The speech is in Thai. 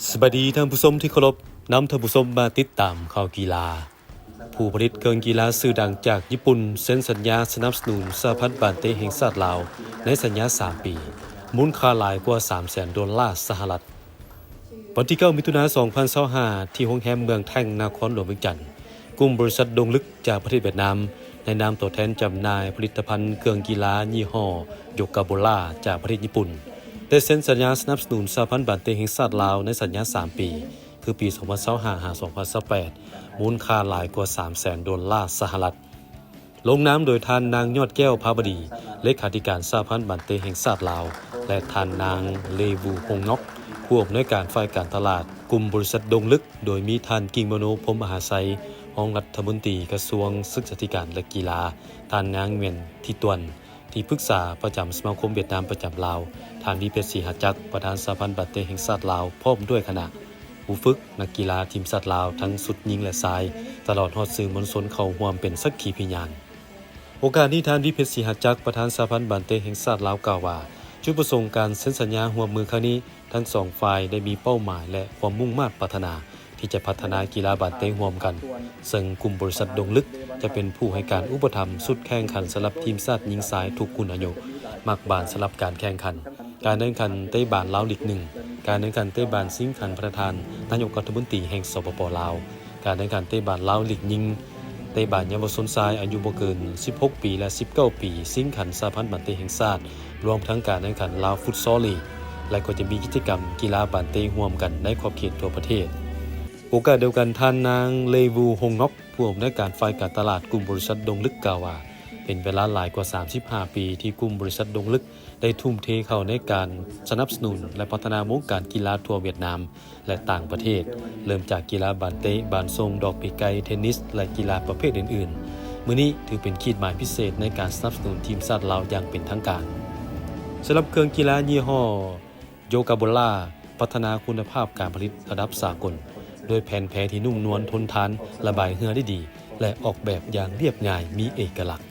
สวัสดีท่านผู้ชมที่เคารพนำท่านผู้ชมมาติดตามข่าวกีฬาผู้ผลิตเครื่องกีฬาชื่อดังจากญี่ปุ่นเซ็นสัญญาสนับสนุนสหพันธ์บาเตแห่งชาติลาวในสัญญา3 ปีมูลค่าหลายกว่า 300,000 ดอลลาร์สหรัฐวันที่ 9 มิถุนายน 2025 ที่โรงแรมเมืองแท่งนครหลวงเวียงจันทน์กลุ่มบริษัทดงลึกจากประเทศเวียดนามในนามตัวแทนจำหน่ายผลิตภัณฑ์เครื่องกีฬายี่ห้อโยกาโบล่าจากประเทศญี่ปุ่นได้เซ็นสัญญาสนับสนุนสหพันธ์บาเตแห่งชาติลาวในสัญญา3 ปีคือปี 2025-2028 มูลค่าหลายกว่า 300,000 ดอลลาร์สหรัฐลงนามโดยท่านนางยอดแก้วภาบดีเลขาธิการสหพันธ์บาเตแห่งชาติลาวและท่านนางเลวูฮงนอกผู้อำนวยการฝ่ายการตลาดกลุ่มบริษัทดงลึกโดยมีท่านกิ่งมโนพรหมมหาไสยรองรัฐมนตรีกระทรวงศึกษาธิการและกีฬาท่านนางเวียนทิตวนที่ปรึกษาประจำสมาคมเวียดนามประจำลาวท่านวิเพชรศรีหจักรประธานสหพันธ์บาเตแห่งชาติลาวพร้อมด้วยคณะผู้ฝึกนักกีฬาทีมชาติลาวทั้งสุดยิงและทรายตลอดฮอดสื่อมวลชนเข้าร่วมเป็นสักขีพยานโอกาสนี้ท่านวิเพชรศรีหจักรประธานสหพันธ์บาเตแห่งชาติลาวกล่าวว่าจุดประสงค์การเซ็นสัญญาร่วมมือครั้งนี้ทั้ง2ฝ่ายได้มีเป้าหมายและความมุ่งมั่นปรารถนาที่จะพัฒนากีฬาบาเตร่วมกันซึ่งกลุ่มบริษัทดงลึกจะเป็นผู้ให้การอุปถัมภ์สุดแข่งขันสำหรับทีมชาติหญิงสายทุกคุณอายุมักบานสำหรับการแข่งขันการแข่งขันเตะบานลาวลีก1การแข่งขันเตะบานซิงขันประธานนายกรัฐมนตรีแห่งสปป.ลาวการแข่งขันเตะบานลาวลีกยิงเตะบานเยาวชนชายอายุบ่เกิน16 ปีและ19 ปีซิงขันสหพันธ์บาเตแห่งชาติรวมทั้งการแข่งขันลาวฟุตซอลลีกและก็จะมีกิจกรรมกีฬาบาเตร่วมกันในขอบเขตทั่วประเทศโอกาสเดียวกันท่านนางเลวูฮงน็อกผู้อำนวยการฝ่ายการตลาดกลุ่มบริษัทดงลึกกล่าวว่าเป็นเวลาหลายกว่า35 ปีที่กลุ่มบริษัทดงลึกได้ทุ่มเทเข้าในการสนับสนุนและพัฒนาวงการกีฬาทั่วเวียดนามและต่างประเทศเริ่มจากกีฬาบาเตะบานทรงดอกปีกไก่เทนนิสและกีฬาประเภทอื่นๆมื้อนี้ถือเป็นขีดหมายพิเศษในการสนับสนุนทีมชาติลาวอย่างเป็นทางการสำหรับเครื่องกีฬายี่ห้อโยกาโบล่าพัฒนาคุณภาพการผลิตระดับสากลโดยแผ่นแผที่นุ่มนวลทนทานระบายเหงื่อได้ดีและออกแบบอย่างเรียบง่ายมีเอกลักษณ์